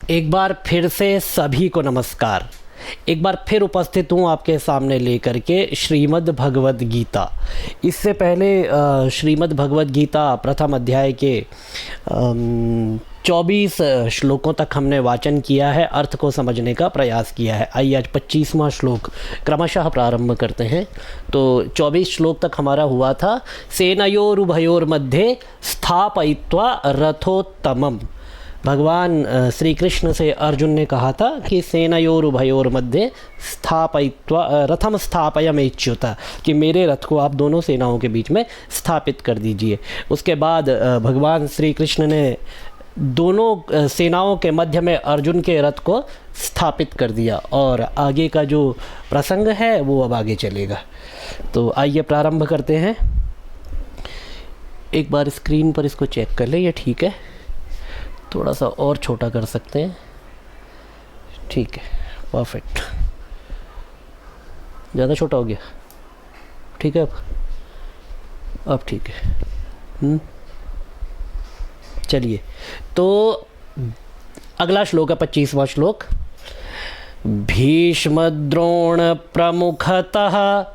एक बार फिर से सभी को नमस्कार। एक बार फिर उपस्थित हूँ आपके सामने लेकर के श्रीमद् भगवद गीता। इससे पहले श्रीमद् भगवद गीता प्रथम अध्याय के 24 श्लोकों तक हमने वाचन किया है, अर्थ को समझने का प्रयास किया है। आइए आज 25वां श्लोक क्रमशः प्रारंभ करते हैं। तो 24 श्लोक तक हमारा हुआ था, सेनयोरुभयोर्मध्ये स्थापयित्वा रथोत्तमम्। भगवान श्री कृष्ण से अर्जुन ने कहा था कि सेनयोरुभयोर्मध्ये स्थापयित्वा रथम स्थापयमेच्युत, कि मेरे रथ को आप दोनों सेनाओं के बीच में स्थापित कर दीजिए। उसके बाद भगवान श्री कृष्ण ने दोनों सेनाओं के मध्य में अर्जुन के रथ को स्थापित कर दिया और आगे का जो प्रसंग है वो अब आगे चलेगा। तो आइए प्रारंभ करते हैं। एक बार स्क्रीन पर इसको चेक कर ले, ये ठीक है? थोड़ा सा और छोटा कर सकते हैं, ठीक है, परफेक्ट। ज़्यादा छोटा हो गया, ठीक है? अब ठीक है। चलिए, तो अगला श्लोक है 25वां श्लोक। भीष्मद्रोण प्रमुखतः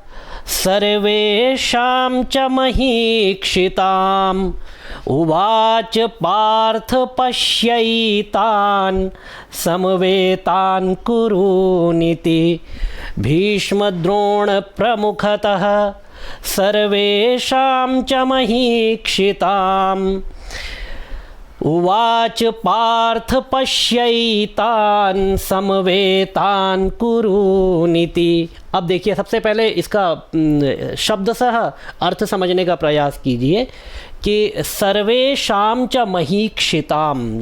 सर्वेषां च महीक्षिताम् उवाच पार्थ पश्यैतान् समवेतान् कुरूनिति। भीष्मद्रोण प्रमुखतः सर्वेषां च महीक्षिताम् उवाच पार्थ पश्यैतान् समवेतान् कुरूनिति। अब देखिए, सबसे पहले इसका शब्दशः अर्थ समझने का प्रयास कीजिए कि सर्वेषां च महीक्षिताम्,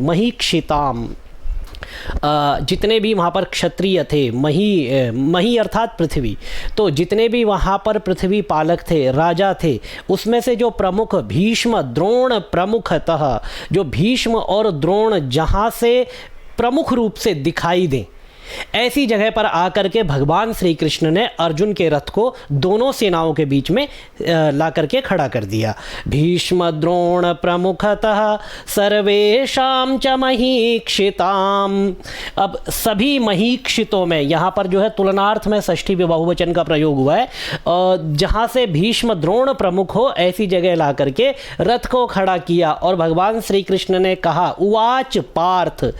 जितने भी वहाँ पर क्षत्रिय थे, मही अर्थात पृथ्वी, तो जितने भी वहाँ पर पृथ्वी पालक थे, राजा थे, उसमें से जो प्रमुख भीष्म द्रोण प्रमुखतः, जो भीष्म और द्रोण जहाँ से प्रमुख रूप से दिखाई दें, ऐसी जगह पर आकर के भगवान श्री कृष्ण ने अर्जुन के रथ को दोनों सेनाओं के बीच में ला करके खड़ा कर दिया। भीष्म द्रोण प्रमुखतः सर्वेषां च महीक्षिताम्। अब सभी महीक्षितों में, यहाँ पर जो है तुलनार्थ में षष्ठी बहुवचन का प्रयोग हुआ है, और जहाँ से भीष्म द्रोण प्रमुख हो ऐसी जगह ला करके रथ को खड़ा किया। और भगवान श्री कृष्ण ने कहा, उवाच पार्थ,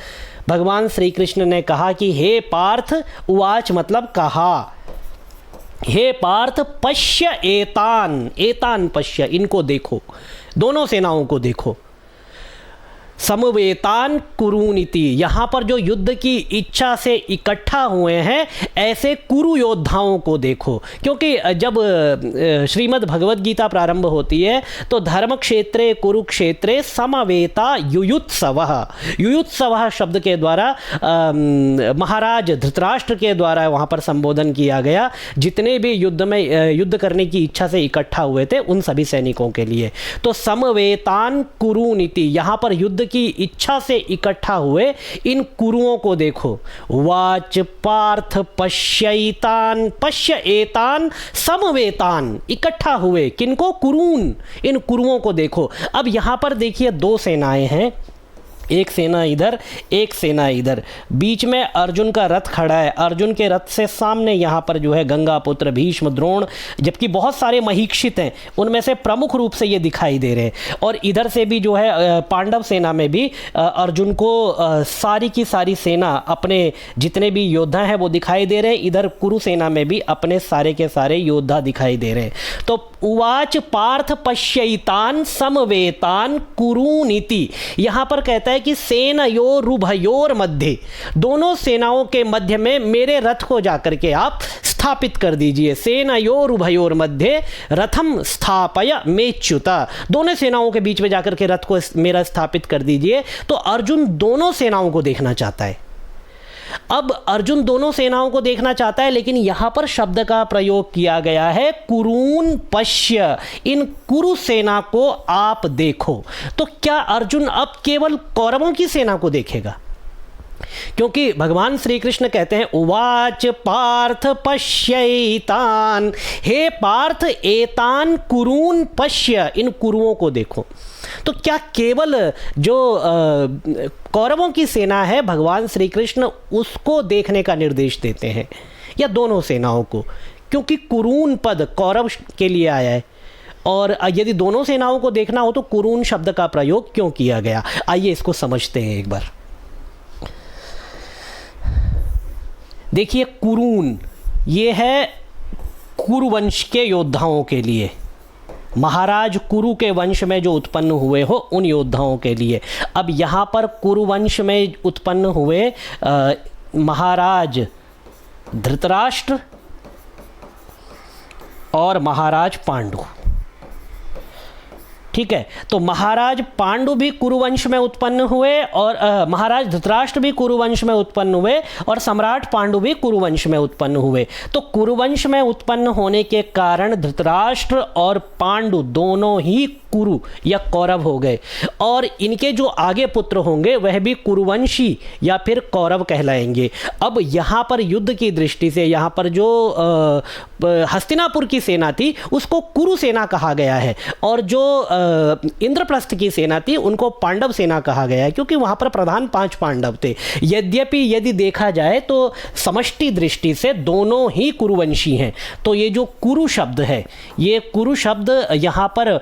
भगवान श्री कृष्ण ने कहा कि हे पार्थ, उवाच मतलब कहा, हे पार्थ पश्य एतान, एतान पश्य, इनको देखो, दोनों सेनाओं को देखो। समवेतान कुरूनिति, यहाँ पर जो युद्ध की इच्छा से इकट्ठा हुए हैं ऐसे कुरु योद्धाओं को देखो। क्योंकि जब श्रीमद् भगवद गीता प्रारंभ होती है तो धर्म क्षेत्रे कुरुक्षेत्रे समवेता युयुत्सवः, युयुत्सवः शब्द के द्वारा महाराज धृतराष्ट्र के द्वारा वहाँ पर संबोधन किया गया, जितने भी युद्ध में युद्ध करने की इच्छा से इकट्ठा हुए थे उन सभी सैनिकों के लिए। तो समवेतान कुरूनिति, यहाँ पर युद्ध की इच्छा से इकट्ठा हुए इन कुरुओं को देखो। वाच पार्थ पश्यैतान, पश्य एतान समवेतान, इकट्ठा हुए किनको? कुरून, इन कुरुओं को देखो। अब यहां पर देखिए दो सेनाएं हैं, एक सेना इधर, एक सेना इधर, बीच में अर्जुन का रथ खड़ा है। अर्जुन के रथ से सामने यहाँ पर जो है गंगा पुत्र भीष्म द्रोण, जबकि बहुत सारे महीक्षित हैं, उनमें से प्रमुख रूप से ये दिखाई दे रहे हैं। और इधर से भी जो है पांडव सेना में भी अर्जुन को सारी की सारी सेना, अपने जितने भी योद्धा हैं वो दिखाई दे रहे हैं। इधर कुरु सेना में भी अपने सारे के सारे योद्धा दिखाई दे रहे हैं। तो उवाच पार्थ पश्यैतान समवेतान कुरूनिति, यहाँ पर कहता है कि सेनयोरुभयोर मध्य, दोनों सेनाओं के मध्य में मेरे रथ को जाकर के आप स्थापित कर दीजिए। सेनयोरुभयोर मध्य रथम स्थापय मेच्युता, दोनों सेनाओं के बीच में जाकर के रथ को मेरा स्थापित कर दीजिए। तो अर्जुन दोनों सेनाओं को देखना चाहता है। अब अर्जुन दोनों सेनाओं को देखना चाहता है, लेकिन यहां पर शब्द का प्रयोग किया गया है कुरून पश्य, इन कुरु सेना को आप देखो। तो क्या अर्जुन अब केवल कौरवों की सेना को देखेगा? क्योंकि भगवान श्री कृष्ण कहते हैं उवाच पार्थ पश्यैतान, हे पार्थ एतान कुरून पश्य, इन कुरुओं को देखो। तो क्या केवल जो कौरवों की सेना है भगवान श्री कृष्ण उसको देखने का निर्देश देते हैं या दोनों सेनाओं को? क्योंकि कुरून पद कौरव के लिए आया है, और यदि दोनों सेनाओं को देखना हो तो कुरून शब्द का प्रयोग क्यों किया गया? आइए इसको समझते हैं एक बार। देखिए, कुरून ये है कुरुवंश के योद्धाओं के लिए, महाराज कुरु के वंश में जो उत्पन्न हुए हो उन योद्धाओं के लिए। अब यहाँ पर कुरुवंश में उत्पन्न हुए महाराज धृतराष्ट्र और महाराज पांडु, ठीक है। तो महाराज पांडु भी कुरुवंश में उत्पन्न हुए और महाराज धृतराष्ट्र भी कुरुवंश में उत्पन्न हुए और सम्राट पांडु भी कुरुवंश में उत्पन्न हुए। तो कुरुवंश में उत्पन्न होने के कारण धृतराष्ट्र और पांडु दोनों ही कुरु या कौरव हो गए, और इनके जो आगे पुत्र होंगे वह भी कुरुवंशी या फिर कौरव कहलाएंगे। अब यहाँ पर युद्ध की दृष्टि से यहाँ पर जो हस्तिनापुर की सेना थी उसको कुरु सेना कहा गया है, और जो इंद्रप्रस्थ की सेना थी उनको पांडव सेना कहा गया है, क्योंकि वहाँ पर प्रधान 5 पांडव थे। यद्यपि यदि देखा जाए तो समष्टि दृष्टि से दोनों ही कुरुवंशी हैं। तो ये जो कुरु शब्द है, ये कुरु शब्द यहाँ पर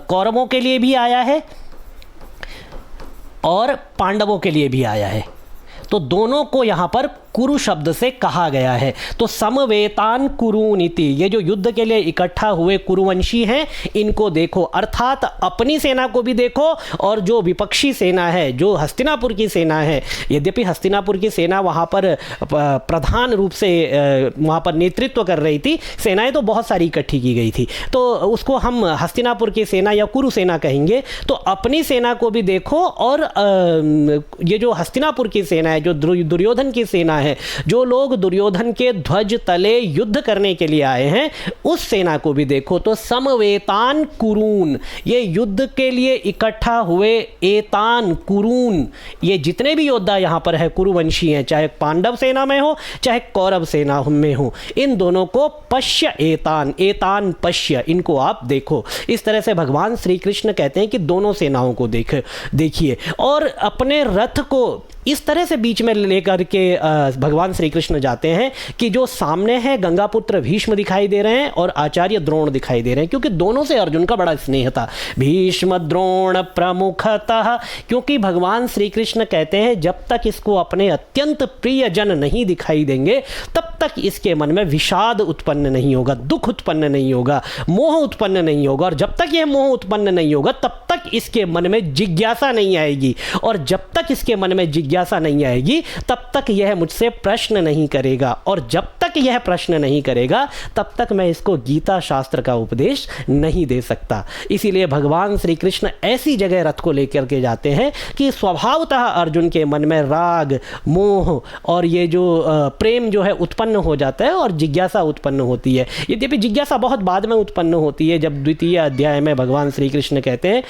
कौरवों के लिए भी आया है और पांडवों के लिए भी आया है। तो दोनों को यहाँ पर कुरु शब्द से कहा गया है। तो समवेतान कुरूनीति, ये जो युद्ध के लिए इकट्ठा हुए कुरुवंशी हैं इनको देखो, अर्थात अपनी सेना को भी देखो और जो विपक्षी सेना है, जो हस्तिनापुर की सेना है, यद्यपि हस्तिनापुर की सेना वहाँ पर प्रधान रूप से वहाँ पर नेतृत्व कर रही थी, सेनाएं तो बहुत सारी इकट्ठी की गई थी, तो उसको हम हस्तिनापुर की सेना या कुरु सेना कहेंगे। तो अपनी सेना को भी देखो, और ये जो हस्तिनापुर की सेना है, जो दुर्योधन की सेना है, जो लोग दुर्योधन के ध्वज तले युद्ध करने के लिए आए हैं, उस सेना को भी देखो। तो समवेतान कुरून, ये युद्ध के लिए इकट्ठा हुए एतान कुरून, ये जितने भी योद्धा यहां पर है कुरुवंशी हैं, चाहे पांडव सेना में हो चाहे कौरव सेना में हो, इन दोनों को पश्य एतान, एतान पश्य, इनको आप देखो। इस तरह से भगवान श्री कृष्ण कहते हैं कि दोनों सेनाओं को देखिए, और अपने रथ को इस तरह से बीच में लेकर के भगवान श्री कृष्ण जाते हैं कि जो सामने है गंगापुत्र भीष्म दिखाई दे रहे हैं और आचार्य द्रोण दिखाई दे रहे हैं, क्योंकि दोनों से अर्जुन का बड़ा स्नेह था। भीष्म द्रोण प्रमुखतः, क्योंकि भगवान श्री कृष्ण कहते हैं जब तक इसको अपने अत्यंत प्रिय जन नहीं दिखाई देंगे तब तक इसके मन में विषाद उत्पन्न नहीं होगा, दुख उत्पन्न नहीं होगा, मोह उत्पन्न नहीं होगा, और जब तक यह मोह उत्पन्न नहीं होगा तब तक इसके मन में जिज्ञासा नहीं आएगी, और जब तक इसके मन में जिज्ञासा नहीं आएगी तब तक यह मुझसे प्रश्न नहीं करेगा, और जब तक यह प्रश्न नहीं करेगा तब तक मैं इसको गीता शास्त्र का उपदेश नहीं दे सकता। इसीलिए भगवान श्री कृष्ण ऐसी जगह रथ को लेकर के जाते हैं कि स्वभावतः अर्जुन के मन में राग, मोह और ये जो प्रेम जो है उत्पन्न हो जाता है और जिज्ञासा उत्पन्न होती है। यद्यपि जिज्ञासा बहुत बाद में उत्पन्न होती है, जब द्वितीय अध्याय में भगवान श्री कृष्ण कहते हैं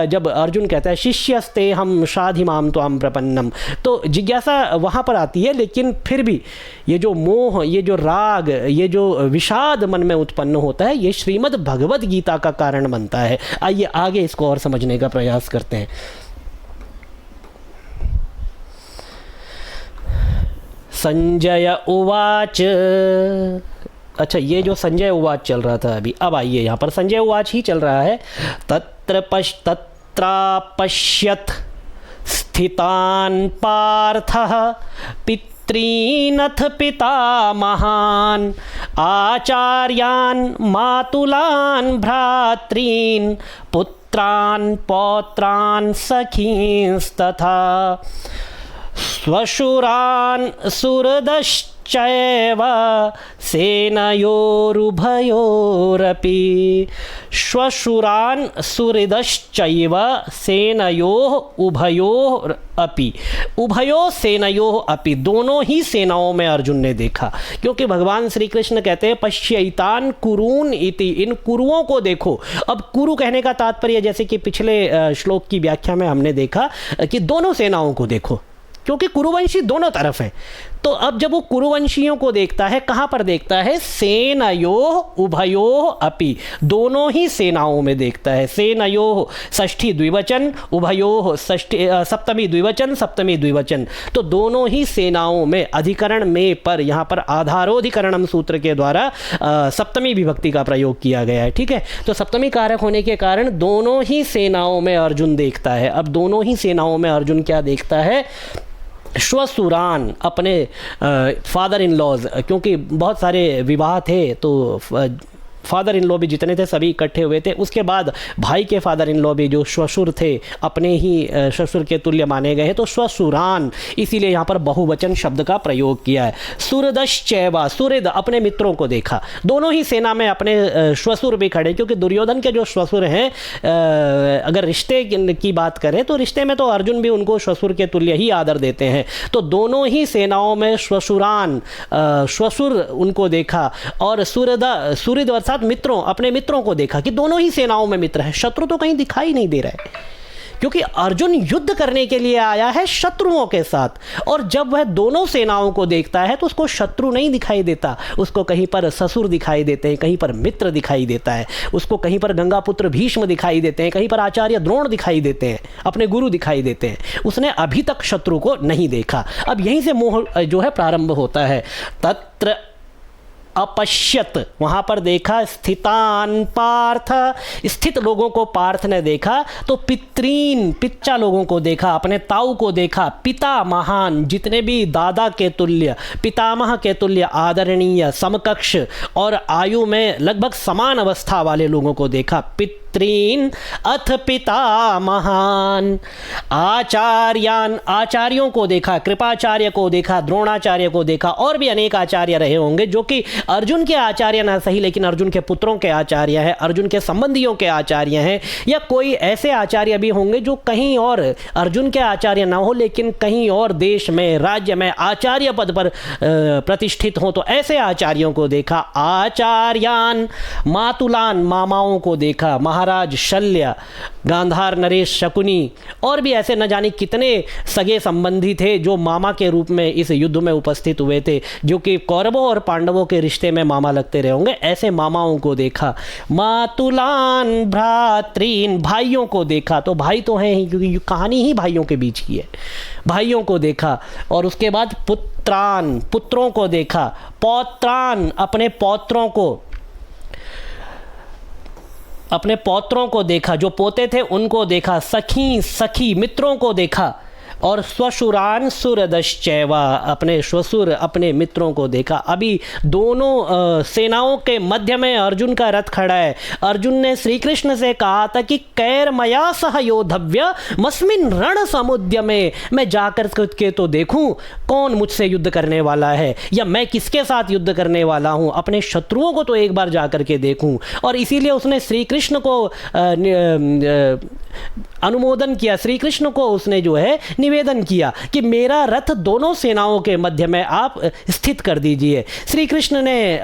जब अर्जुन कहता है शिष्यस्ते हम शाधिमाम त्वाम प्रपन्नम, तो जिज्ञासा वहाँ पर आती है, लेकिन फिर भी ये जो मोह, ये जो राग, ये जो विषाद मन में उत्पन्न होता है, ये श्रीमद् भगवद गीता का कारण बनता है। आइए आगे इसको और समझने का प्रयास करते हैं। संजय उवाच, अच्छा ये जो संजय उवाच चल रहा था अभी, अब आइए यहाँ पर संजय उवाच ही चल रहा है। तत्रापश्यत् स्थितान् पार्थः पितॄनथ पितामहान् आचार्यान् मातुलान् भ्रातॄन् पुत्रान् पौत्रान् सखींस्तथा स्वशुरान् सुहृदश्चैव सेनयोरुभयोरपि। श्वशुरान् सुहृदश्चैव सेनयोः उभयोरपि, उभयो सेनयोः अपि, दोनों ही सेनाओं में अर्जुन ने देखा, क्योंकि भगवान श्री कृष्ण कहते हैं पश्यैतान कुरून इति, इन कुरुओं को देखो। अब कुरु कहने का तात्पर्य, जैसे कि पिछले श्लोक की व्याख्या में हमने देखा कि दोनों सेनाओं को देखो, क्योंकि कुरुवंशी दोनों तरफ है। तो अब जब वो कुरुवंशियों को देखता है, कहाँ पर देखता है? सेनयोः उभयोः अपि, दोनों ही सेनाओं में देखता है। सेनयोः षष्ठी द्विवचन, उभयोः सप्तमी द्विवचन, सप्तमी द्विवचन, तो दोनों ही सेनाओं में अधिकरण में पर यहाँ पर आधारोधिकरणम सूत्र के द्वारा सप्तमी विभक्ति का प्रयोग किया गया है। ठीक है, तो सप्तमी कारक होने के कारण दोनों ही सेनाओं में अर्जुन देखता है। अब दोनों ही सेनाओं में अर्जुन क्या देखता है? श्वशुरान, अपने फादर इन लॉज, क्योंकि बहुत सारे विवाह थे तो फादर इन लॉ भी जितने थे सभी इकट्ठे हुए थे। उसके बाद भाई के फादर इन लॉ भी जो श्वशुर थे, अपने ही श्वशुर के तुल्य माने गए हैं, तो श्वशुरान, इसीलिए यहाँ पर बहुवचन शब्द का प्रयोग किया है। सुहृदश्चैव, सुहृद अपने मित्रों को देखा। दोनों ही सेना में अपने श्वशुर भी खड़े, क्योंकि दुर्योधन के जो श्वशुर हैं, अगर रिश्ते की बात करें तो रिश्ते में तो अर्जुन भी उनको श्वशुर के तुल्य ही आदर देते हैं। तो दोनों ही सेनाओं में श्वशुरान, श्वशुर उनको देखा, और सुहृद अर्थात मित्रों, अपने मित्रों को देखा कि दोनों ही सेनाओं में मित्र है। शत्रु तो कहीं दिखाई नहीं दे रहा है, क्योंकि अर्जुन युद्ध करने के लिए आया है शत्रुओं के साथ, और जब वह दोनों सेनाओं को देखता है तो उसको शत्रु नहीं दिखाई देता, उसको कहीं पर ससुर दिखाई देते हैं, कहीं पर मित्र दिखाई देता है, उसको कहीं पर गंगापुत्र भीष्म दिखाई देते हैं, कहीं पर आचार्य द्रोण दिखाई देते हैं, अपने गुरु दिखाई देते हैं। उसने अभी तक शत्रु को नहीं देखा। अब यहीं से मोह जो है प्रारंभ होता है। तत्र अपश्यत, वहां पर देखा स्थितान पार्थ, स्थित लोगों को पार्थ ने देखा। तो पितरीन, पिच्चा लोगों को देखा, अपने ताऊ को देखा। पिता महान, जितने भी दादा के तुल्य, पितामह के तुल्य आदरणीय, समकक्ष और आयु में लगभग समान अवस्था वाले लोगों को देखा। पितरीन अथ पिता महान, आचार्यान, आचार्यों को देखा, कृपाचार्य को देखा, द्रोणाचार्य को देखा, और भी अनेक आचार्य रहे होंगे जो कि अर्जुन के आचार्य ना सही लेकिन अर्जुन के पुत्रों के आचार्य हैं, अर्जुन के संबंधियों के आचार्य हैं, या कोई ऐसे आचार्य भी होंगे जो कहीं और अर्जुन के आचार्य ना हो लेकिन कहीं और देश में, राज्य में आचार्य पद पर प्रतिष्ठित हो, तो ऐसे आचार्यों को देखा। आचार्यान, मातुलान, मामाओं को देखा, महाराज शल्य, गांधार नरेश शकुनी, और भी ऐसे न जाने कितने सगे संबंधी थे जो मामा के रूप में इस युद्ध में उपस्थित हुए थे, जो कि कौरवों और पांडवों के रिश्ते में मामा लगते रहे होंगे। ऐसे मामाओं को देखा। मातुलान भ्रातृन, भाइयों को देखा, तो भाई तो हैं ही क्योंकि कहानी ही भाइयों के बीच की है, भाइयों को देखा। और उसके बाद पुत्रान, पुत्रों को देखा। पौत्रान, अपने पौत्रों को देखा, जो पोते थे उनको देखा। सखी, सखी मित्रों को देखा। और स्वशुरान सुहृदश्चैव, अपने श्वशुर, अपने मित्रों को देखा। अभी दोनों सेनाओं के मध्य में अर्जुन का रथ खड़ा है। अर्जुन ने श्री कृष्ण से कहा था कि कैर्मया सह योद्धव्य मस्मिन् रण समुद्यमे, मैं जाकर के तो देखूं कौन मुझसे युद्ध करने वाला है, या मैं किसके साथ युद्ध करने वाला हूं, अपने शत्रुओं को तो एक बार जाकर के देखूं। और इसीलिए उसने श्री कृष्ण को अनुमोदन किया, श्री कृष्ण को उसने जो है निवेदन किया कि मेरा रथ दोनों सेनाओं के मध्य में आप स्थित कर दीजिए। श्री कृष्ण ने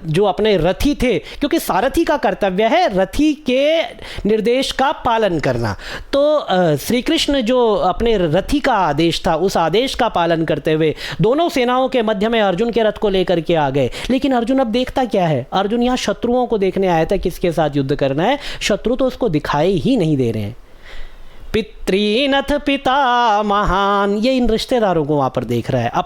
जो अपने रथी थे, क्योंकि सारथी का कर्तव्य है रथी के निर्देश का पालन करना, तो श्री कृष्ण जो अपने रथी का आदेश था उस आदेश का पालन करते हुए दोनों सेनाओं के मध्य में अर्जुन के रथ को लेकर के आ गए। लेकिन अर्जुन अब देखता क्या है? अर्जुन यहाँ शत्रुओं को देखने आया था, किसके साथ युद्ध करना है। शत्रु तो उसको दिखाई ही नहीं दे रहे हैं। पितृनथ पिता महान, ये इन रिश्तेदारों को वहां पर देख रहा है। अब